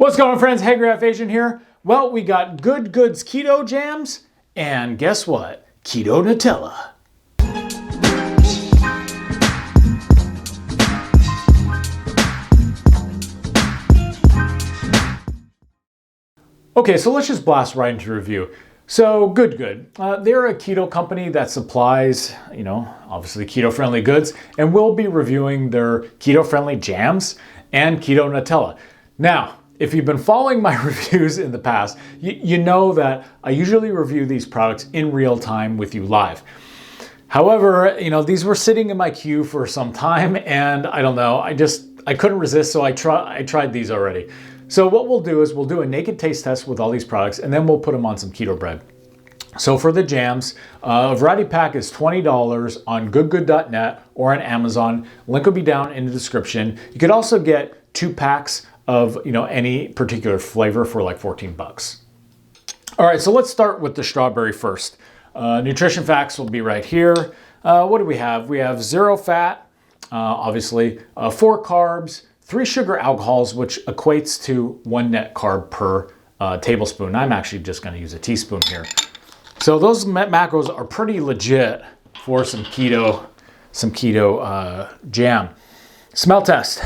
What's going on, friends? Hangry halfasian here. Well, we got Good Goods Keto Jams, and guess what? Keto Nutella. Okay, so let's just blast right into review. So, Good. They're a keto company that supplies, obviously keto-friendly goods, and we'll be reviewing their keto-friendly jams and keto Nutella. Now, if you've been following my reviews in the past, you know that I usually review these products in real time with you live. However, these were sitting in my queue for some time, and I don't know, I couldn't resist, so I tried these already. So what we'll do is we'll do a naked taste test with all these products, and then we'll put them on some keto bread. So for the jams, a variety pack is $20 on goodgood.net or on Amazon. Link will be down in the description. You could also get 2 packs of any particular flavor for like 14 bucks. All right, so let's start with the strawberry first. Nutrition facts will be right here. What do we have? We have 0 fat, obviously, 4 carbs, 3 sugar alcohols, which equates to 1 net carb per tablespoon. I'm actually just going to use a teaspoon here. So those macros are pretty legit for some keto jam. Smell test.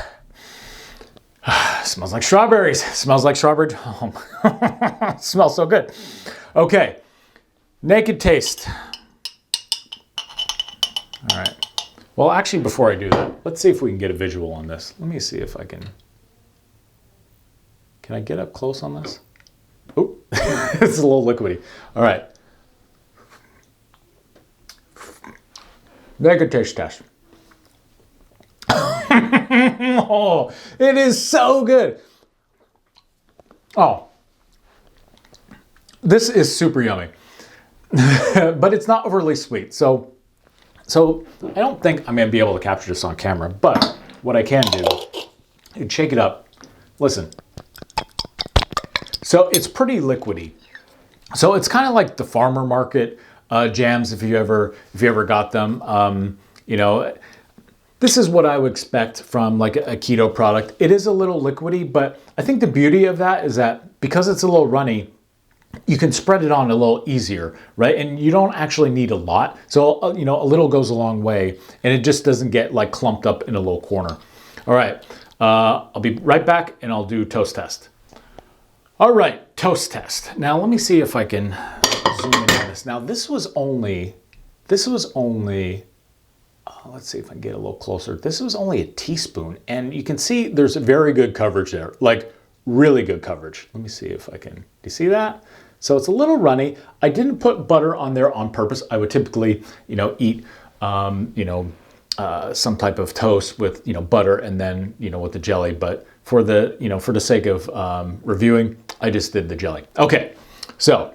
Smells like strawberries. Smells like strawberry. Oh, smells so good. Okay, naked taste. All right. Well, actually, before I do that, let's see if we can get a visual on this. Let me see if I can. Can I get up close on this? Oh, it's a little liquidy. All right. Naked taste test. Oh, it is so good. Oh, this is super yummy, but it's not overly sweet. So I don't think I'm going to be able to capture this on camera, but what I can do is shake it up. Listen. So it's pretty liquidy. So it's kind of like the farmer market jams if you ever got them. This is what I would expect from like a keto product. It is a little liquidy, but I think the beauty of that is that because it's a little runny, you can spread it on a little easier, right? And you don't actually need a lot. So, a little goes a long way, and it just doesn't get like clumped up in a little corner. All right, I'll be right back and I'll do toast test. All right, toast test. Now, let me see if I can zoom in on this. Now, this was only, let's see if I can get a little closer. This was only a teaspoon, and you can see there's very good coverage there, like really good coverage. Let me see if I can, do you see that? So it's a little runny. I didn't put butter on there on purpose. I would typically, eat, some type of toast with, butter and then, with the jelly. But for the sake of reviewing, I just did the jelly. Okay, so.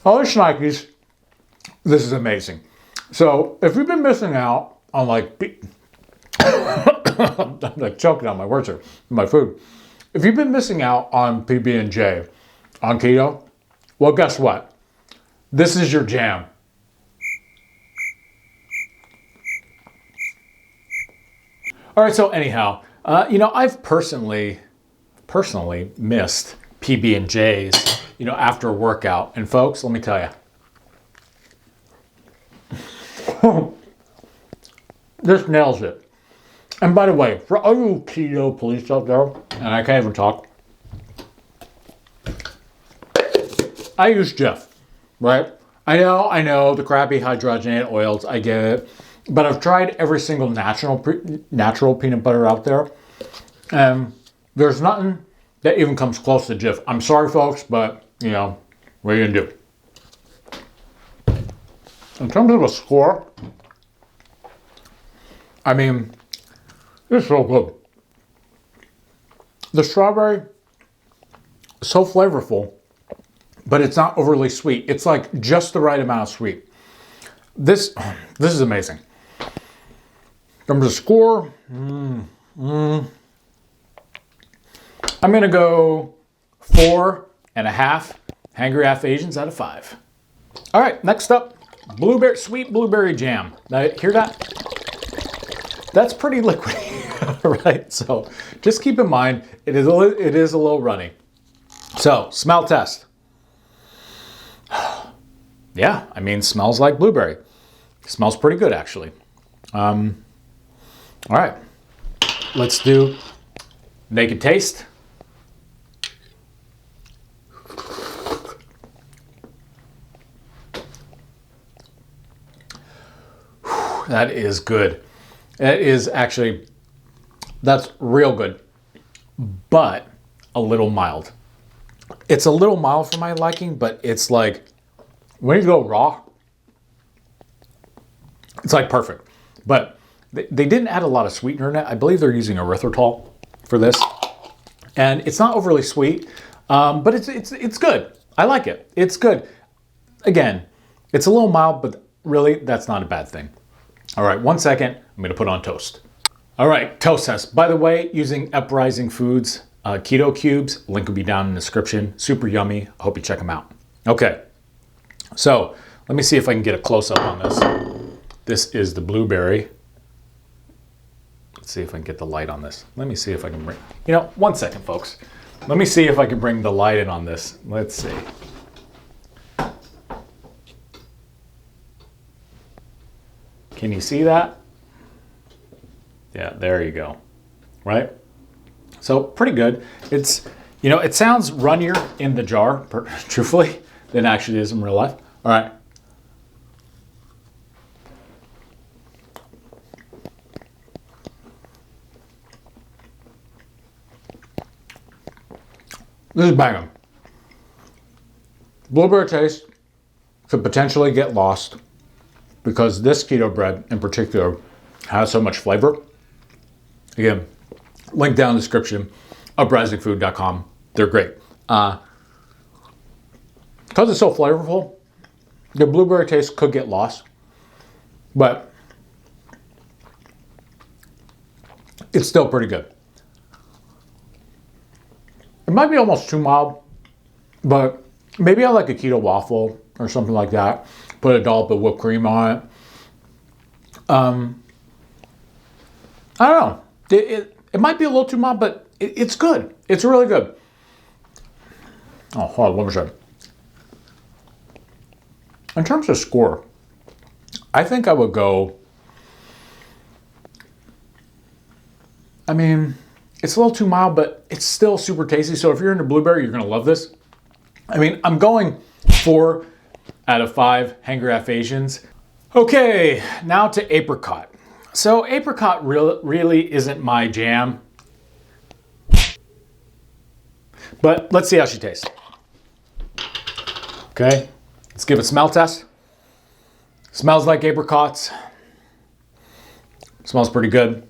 Oh, shnikes. This is amazing. So if you've been missing out on I'm like choking on my words here, my food. If you've been missing out on PB&J on keto, well, guess what? This is your jam. All right, so anyhow, I've personally missed PB&Js, after a workout. And folks, let me tell you, this nails it. And by the way, for all you keto police out there, and I can't even talk, I use Jeff, right? I know the crappy hydrogenated oils, I get it. But I've tried every single natural peanut butter out there, and there's nothing that even comes close to Jif. I'm sorry, folks, but, what are you going to do? In terms of a score, I mean, it's so good. The strawberry is so flavorful, but it's not overly sweet. It's like just the right amount of sweet. This is amazing. In terms of score, I'm going to go 4.5 Hangry halfasians out of 5. All right, next up, blueberry, sweet blueberry jam. Now, hear that? That's pretty liquidy, right? So just keep in mind, it is a little runny. So, smell test. Yeah, I mean, smells like blueberry. Smells pretty good, actually. All right, let's do naked taste. That is good. It is actually, that's real good, but a little mild. It's a little mild for my liking, but it's like, when you go raw, it's like perfect. But they didn't add a lot of sweetener in it. I believe they're using erythritol for this. And it's not overly sweet, but it's good. I like it. It's good. Again, it's a little mild, but really, that's not a bad thing. All right, 1 second. I'm gonna put on toast. All right, toast test. By the way, using Uprising Foods keto cubes. Link will be down in the description. Super yummy. I hope you check them out. Okay, so let me see if I can get a close-up on this. This is the blueberry. Let's see if I can get the light on this. Let me see if I can bring, 1 second, folks. Let me see if I can bring the light in on this. Let's see. Can you see that? Yeah, there you go. Right? So pretty good. It's, it sounds runnier in the jar, truthfully, than it actually is in real life. All right. This is banging. Blueberry taste could potentially get lost because this keto bread in particular has so much flavor. Again, link down in the description, uprisingfood.com. They're great. Because it's so flavorful, the blueberry taste could get lost, but it's still pretty good. It might be almost too mild, but maybe I like a keto waffle or something like that. Put a dollop of whipped cream on it. I don't know. It might be a little too mild, but it's good. It's really good. Oh, hold on, let me show you. In terms of score, I think I would go, it's a little too mild, but it's still super tasty. So if you're into blueberry, you're gonna love this. I'm going 4 out of 5 Hangry Halfasians. Okay, now to apricot. So apricot really isn't my jam, but let's see how she tastes. Okay, let's give it a smell test. Smells like apricots. Smells pretty good.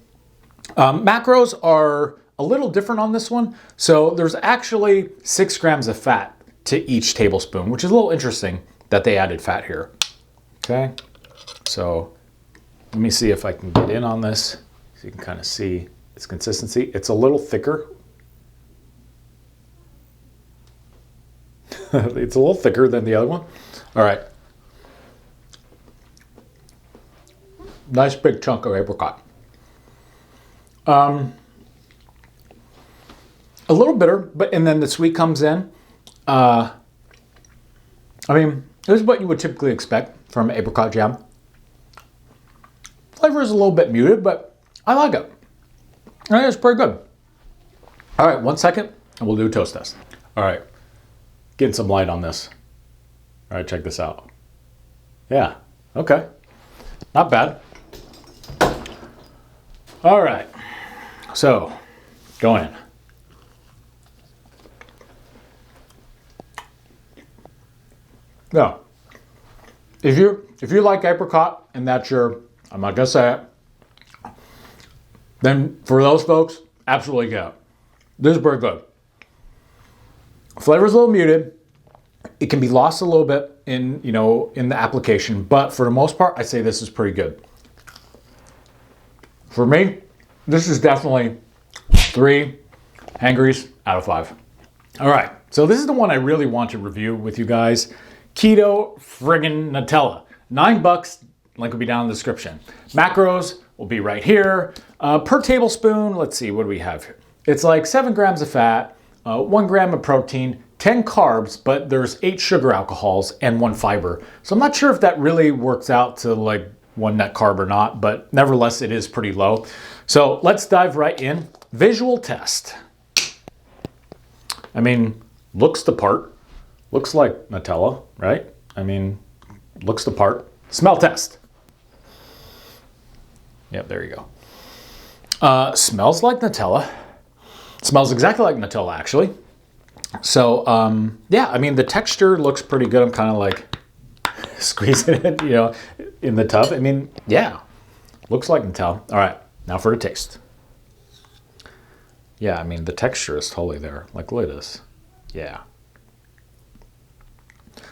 Macros are a little different on this one. So there's actually 6 grams of fat to each tablespoon, which is a little interesting that they added fat here. Okay, so let me see if I can get in on this so you can kind of see its consistency. It's a little thicker. It's a little thicker than the other one. All right. Nice big chunk of apricot. A little bitter, and then the sweet comes in. This is what you would typically expect from apricot jam. Flavor is a little bit muted, but I like it. I think it's pretty good. All right, 1 second, and we'll do a toast test. All right, getting some light on this. All right, check this out. Yeah, okay, not bad. All right, so go in. Yeah, if you like apricot and that's your, I'm not gonna say it, then for those folks, absolutely get it. This is pretty good. Flavor's a little muted. It can be lost a little bit in the application, but for the most part, I'd say this is pretty good. For me, this is definitely 3 Hangrys out of 5. All right, so this is the one I really want to review with you guys. Keto Friggin Nutella. $9. Link will be down in the description. Macros will be right here. Per tablespoon, let's see, what do we have here? It's like 7 grams of fat, 1 gram of protein, 10 carbs, but there's 8 sugar alcohols and 1 fiber. So I'm not sure if that really works out to like 1 net carb or not, but nevertheless, it is pretty low. So let's dive right in. Visual test. I mean, looks the part. Looks like Nutella, right? I mean, looks the part. Smell test. Yep, there you go. Smells like Nutella. Smells exactly like Nutella, actually. So, yeah, I mean, the texture looks pretty good. I'm kind of like squeezing it, you know, in the tub. I mean, yeah, looks like Nutella. All right, now for the taste. Yeah, I mean, the texture is totally there. Like, look at this. Yeah.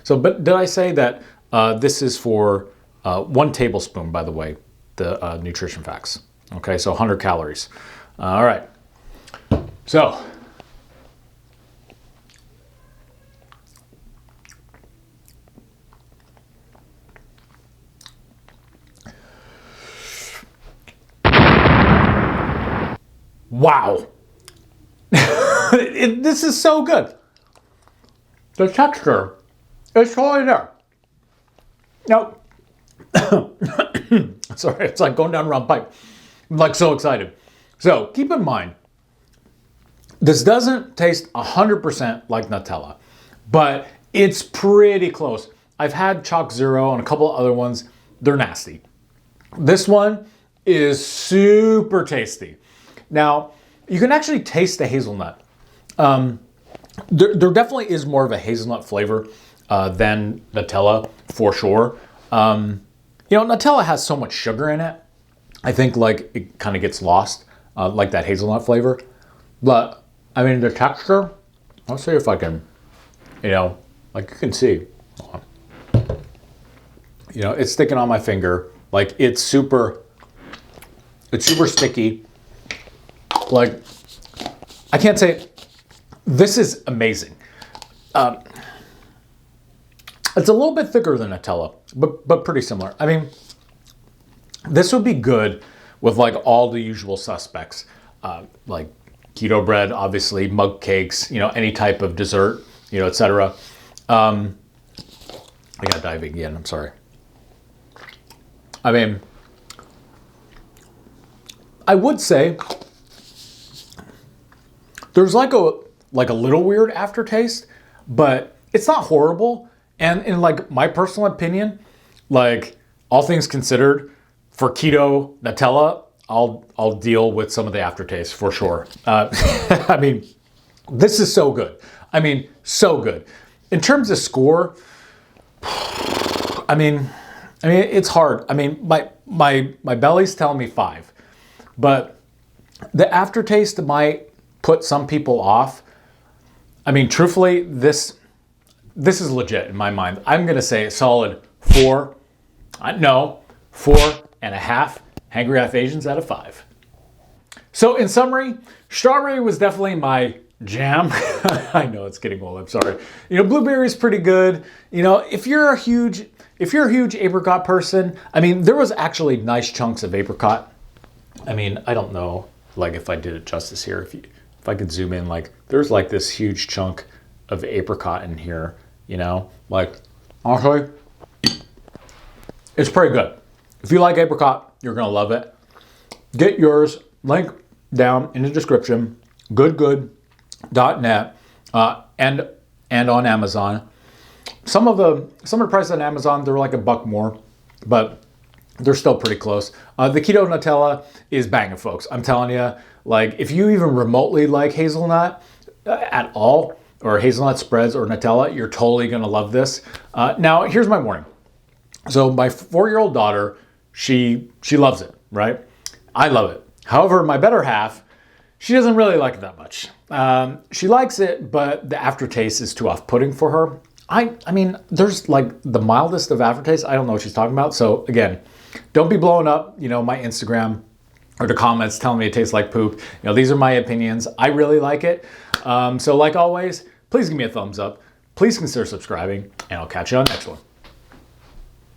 So, but did I say that this is for 1 tablespoon, by the way, the nutrition facts. Okay, so 100 calories. All right. So, wow. This is so good. The texture is totally there. Now, sorry, it's like going down a wrong pipe. I'm like so excited. So keep in mind, this doesn't taste 100% like Nutella, but it's pretty close. I've had Chalk Zero and a couple of other ones. They're nasty. This one is super tasty. Now, you can actually taste the hazelnut. There definitely is more of a hazelnut flavor than Nutella, for sure. You know, Nutella has so much sugar in it. I think like it kind of gets lost, like that hazelnut flavor. But I mean, the texture, I'll see if I can, you know, like you can see, you know, it's sticking on my finger. Like it's super sticky. Like, I can't say, this is amazing. It's a little bit thicker than Nutella, but pretty similar. I mean, this would be good with like all the usual suspects, like keto bread, obviously, mug cakes, you know, any type of dessert, you know, etc. I got diving again, I'm sorry. I mean, I would say there's like a little weird aftertaste, but it's not horrible. And in like my personal opinion, like all things considered, for keto Nutella, I'll deal with some of the aftertaste for sure. I mean, this is so good. I mean, so good. In terms of score, I mean, it's hard. I mean, my belly's telling me 5, but the aftertaste might put some people off. I mean, truthfully, this is legit in my mind. I'm gonna say a solid 4. No, 4.5 Hangry Half-Asians out of 5. So in summary, strawberry was definitely my jam. I know it's getting old, I'm sorry. You know, blueberry is pretty good. You know, if you're a huge apricot person, I mean, there was actually nice chunks of apricot. I mean, I don't know, like if I did it justice here, if I could zoom in, like there's like this huge chunk of apricot in here, you know, like honestly, it's pretty good. If you like apricot, you're gonna love it. Get yours, link down in the description, goodgood.net, and on Amazon. Some of the prices on Amazon, they're like $1 more, but they're still pretty close. The Keto Nutella is banging, folks. I'm telling you, like if you even remotely like hazelnut at all, or hazelnut spreads or Nutella, you're totally gonna love this. Now, here's my warning. So my 4-year-old daughter, she loves it, right? I love it. However, my better half, she doesn't really like it that much. She likes it, but the aftertaste is too off-putting for her. I mean, there's like the mildest of aftertaste. I don't know what she's talking about. So again, don't be blowing up, you know, my Instagram or the comments telling me it tastes like poop. You know, these are my opinions. I really like it. So like always, please give me a thumbs up. Please consider subscribing, and I'll catch you on the next one.